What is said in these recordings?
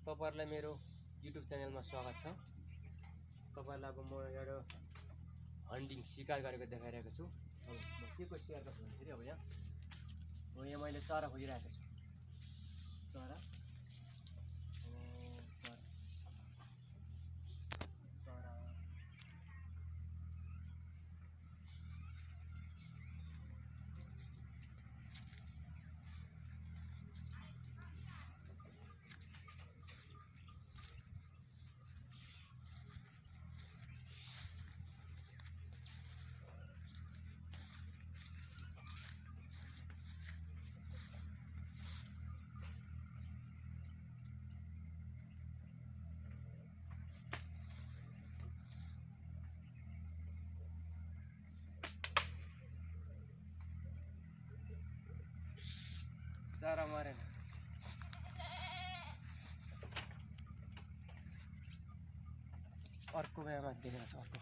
तपाईहरुलाई मेरो युट्युब च्यानलमा स्वागत छ। तपाईहरुलाई अब म एउटा हन्टिङ शिकार गरेको देखाइरहेको छु। अब म के को शिकार गर्छु भन्दाखेरि अब यहाँ मैले चरा खोजिरहेको छु। चरा चरा चरा मरेन। अर्को गएमा देखेको छ अर्को।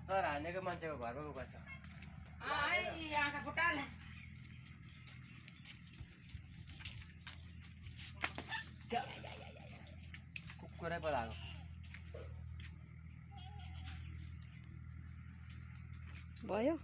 चरा हानेको मान्छेको घरमा पो गएछ। कुकुरै पो लाग्यो। भयो।